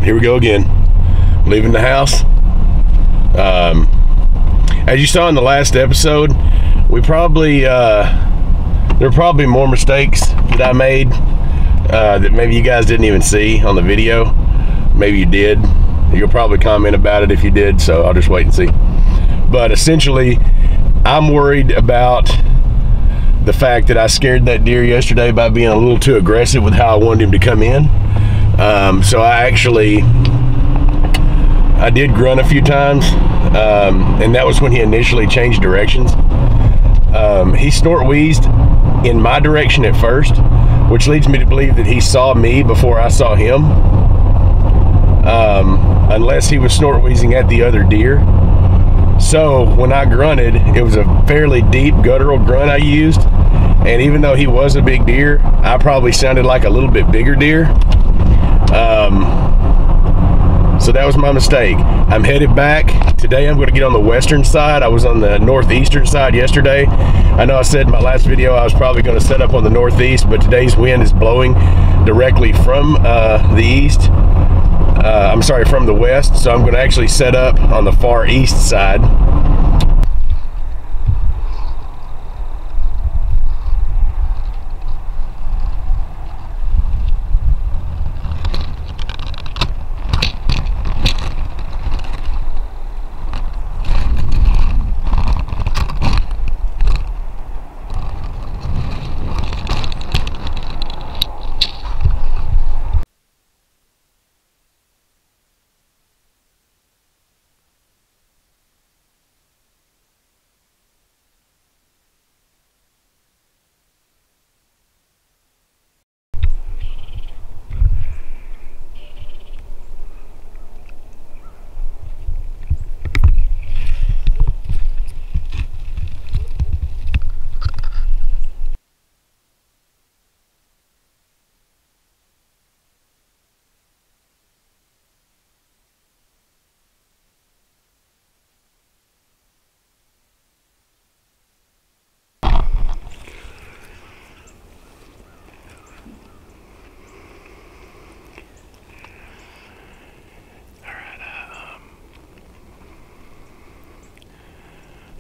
here we go again. Leaving the house. As you saw in the last episode, we probably there were probably more mistakes that I made that maybe you guys didn't even see on the video. Maybe you did. You'll probably comment about it if you did, so I'll just wait and see. But essentially, I'm worried about the fact that I scared that deer yesterday by being a little too aggressive with how I wanted him to come in. So I did grunt a few times, and that was when he initially changed directions. He snort wheezed in my direction at first, which leads me to believe that he saw me before I saw him, unless he was snort wheezing at the other deer. So when I grunted, it was a fairly deep guttural grunt I used, and even though he was a big deer, I probably sounded like a little bit bigger deer. So that was my mistake. I'm headed back. Today I'm going to get on the western side. I was on the northeastern side yesterday. I know I said in my last video I was probably going to set up on the northeast, but today's wind is blowing directly from the east. I'm sorry, from the west. So I'm going to actually set up on the far east side.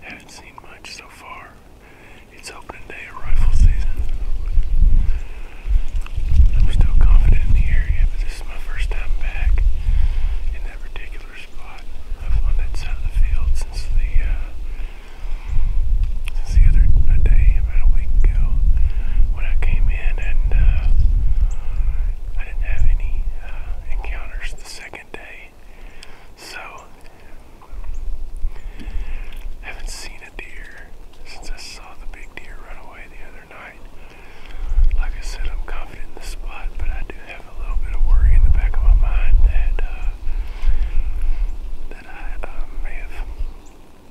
Haven't seen much so far. It's opening day of rifle season. I'm still confident in the area, but this is my first time back in that particular spot. I've on that side of the field since the other day, about a week ago, when I came in, and I didn't have any encounters the second day. So haven't seen a deer since I saw the big deer run away the other night. Like I said, I'm confident in the spot, but I do have a little bit of worry in the back of my mind that I may have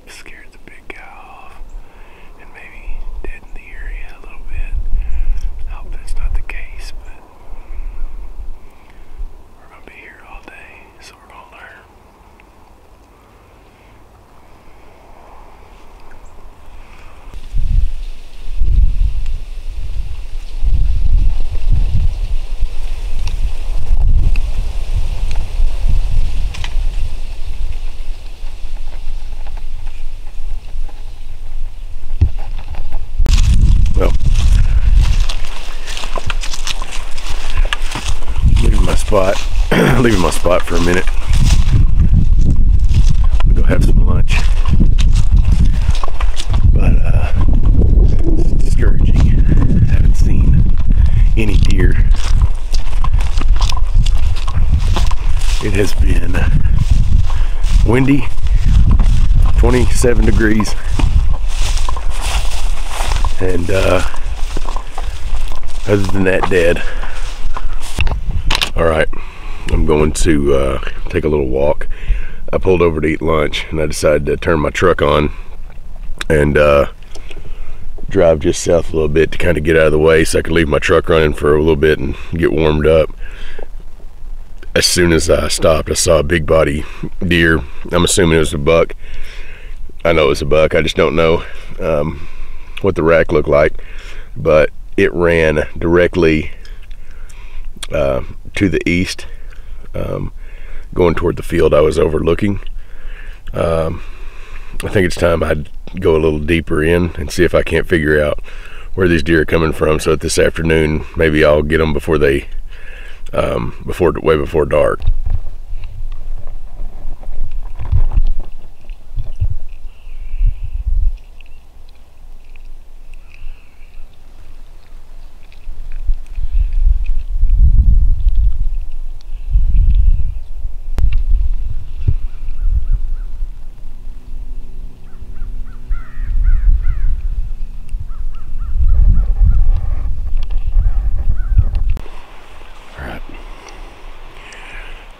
scared the big guy off and maybe deadened the area a little bit. I hope that's not the case, but we're going to be here all day, so we're going to learn. Well, leaving my spot for a minute. I'll go have some lunch. But it's discouraging. Haven't seen any deer. It has been windy, 27 degrees, and other than that, dead. All right, I'm going to take a little walk. I pulled over to eat lunch, and I decided to turn my truck on and drive just south a little bit to kind of get out of the way so I could leave my truck running for a little bit and get warmed up. As soon as I stopped, I saw a big body deer. I'm assuming it was a buck. I know it was a buck. I just don't know what the rack looked like, but it ran directly to the east. going toward the field I was overlooking. I think it's time I'd go a little deeper in and see if I can't figure out where these deer are coming from, so that this afternoon maybe I'll get them before they way before dark.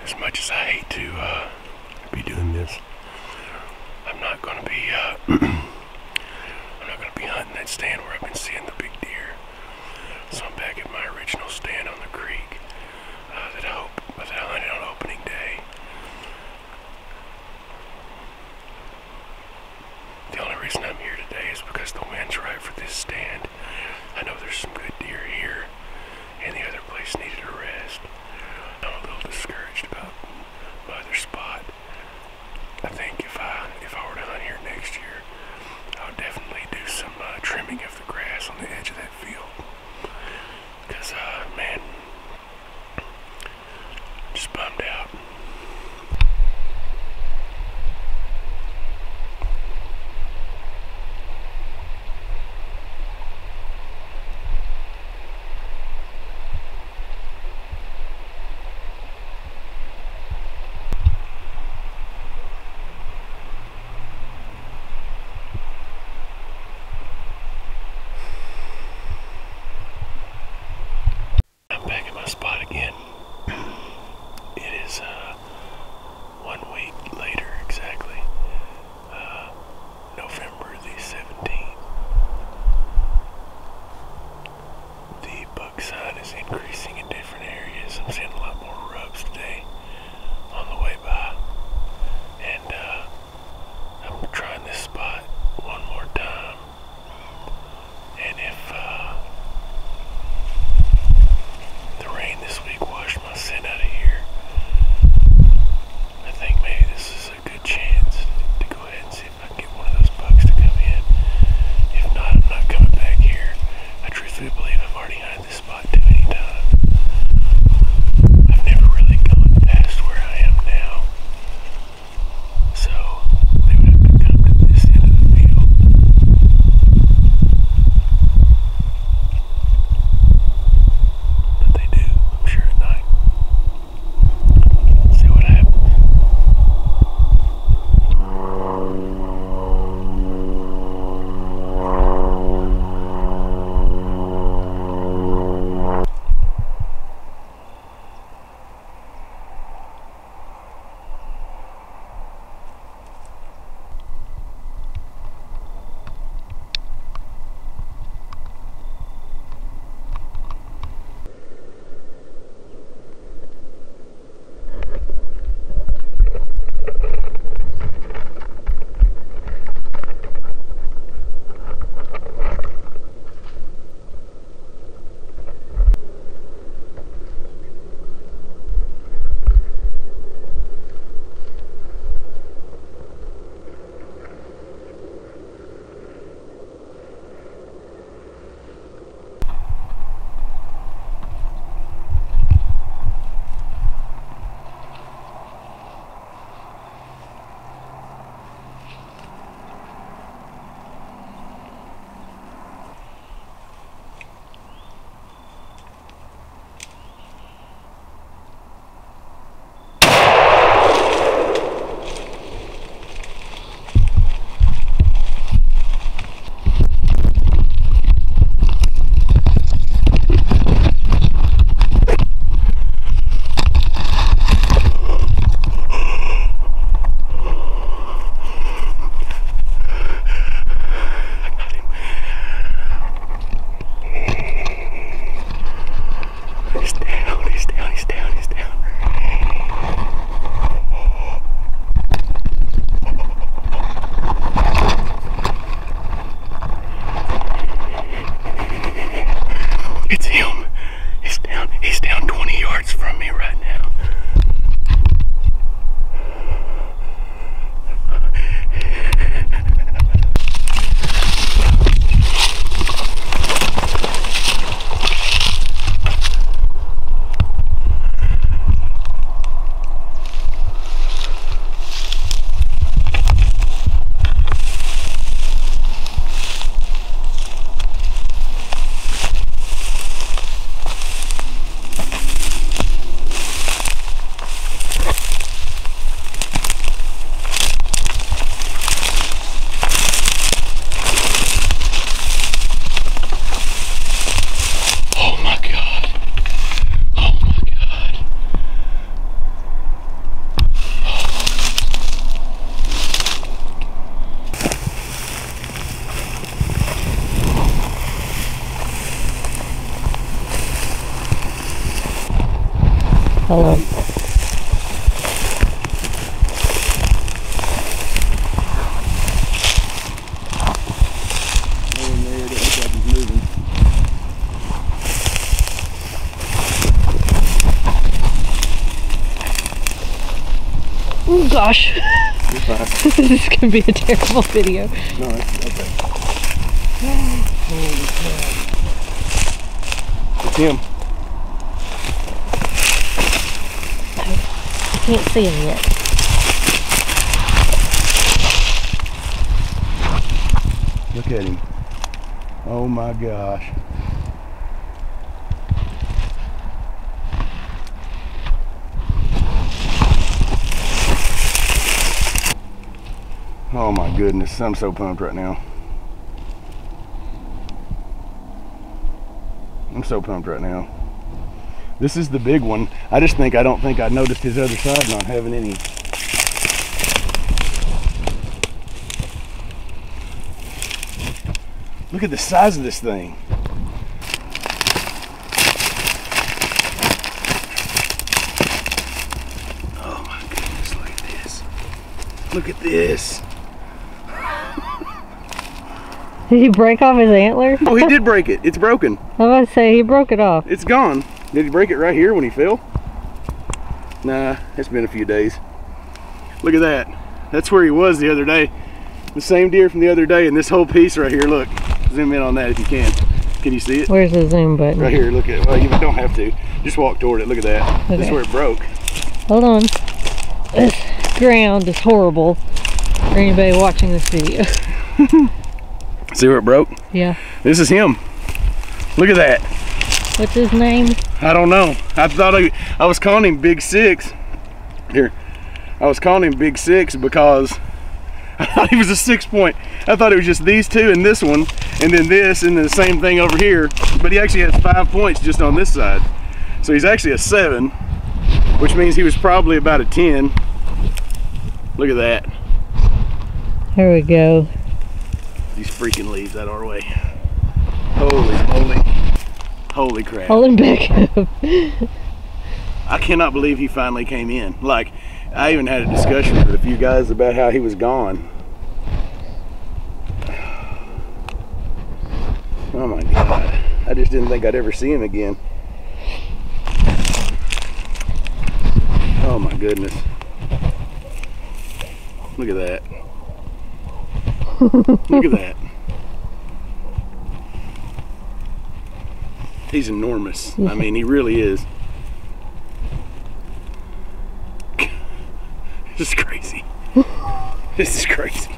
As much as I hate to be doing this, I'm not going to be hunting that stand where I've been seeing the big deer. So I'm back at my original stand on the creek that I hunted on opening day. The only reason I'm here today is because the wind's right for this stand. I know there's some good deer here, and the other place needed a rest. I'm a little discouraged about my other spot. I think if I were to hunt here next year, I would definitely do some trimming of the grass on the edge of that field. Because, man, just bummed out. Hello. Oh gosh. You're fine. This is going to be a terrible video. No, it's okay. Holy crap. It's him. I can't see him yet. Look at him. Oh my gosh. Oh my goodness, I'm so pumped right now. I'm so pumped right now. This is the big one. I don't think I noticed his other side not having any. Look at the size of this thing. Oh my goodness, look at this. Look at this. Did he break off his antler? Oh, he did break it. It's broken. I was about to say, he broke it off. It's gone. Did he break it right here when he fell? Nah, it's been a few days. Look at that. That's where he was the other day. The same deer from the other day, and this whole piece right here, look. Zoom in on that if you can. Can you see it? Where's the zoom button? Right here, look at it. Well, you don't have to. Just walk toward it. Look at that. Okay. This is where it broke. Hold on. This ground is horrible for anybody watching this video. See where it broke? Yeah. This is him. Look at that. What's his name? I don't know. I thought I was calling him Big Six. Here. I was calling him Big Six because I thought he was a 6 point. I thought it was just these two and this one, and then this, and then the same thing over here. But he actually has 5 points just on this side. So he's actually a 7, which means he was probably about a 10. Look at that. Here we go. These freaking leaves out our way. Holy moly. Holy crap. Hold him back up. I cannot believe he finally came in. Like, I even had a discussion with a few guys about how he was gone. Oh my God. I just didn't think I'd ever see him again. Oh my goodness. Look at that. Look at that. He's enormous. I mean, he really is. This is crazy. This is crazy.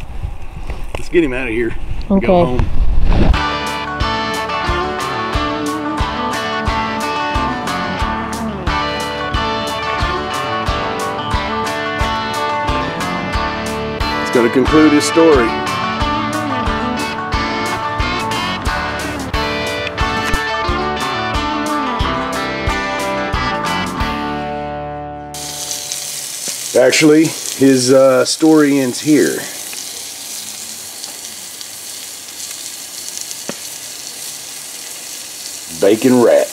Let's get him out of here. Okay. Go home. It's going to conclude his story. Actually, his story ends here. Bacon rat.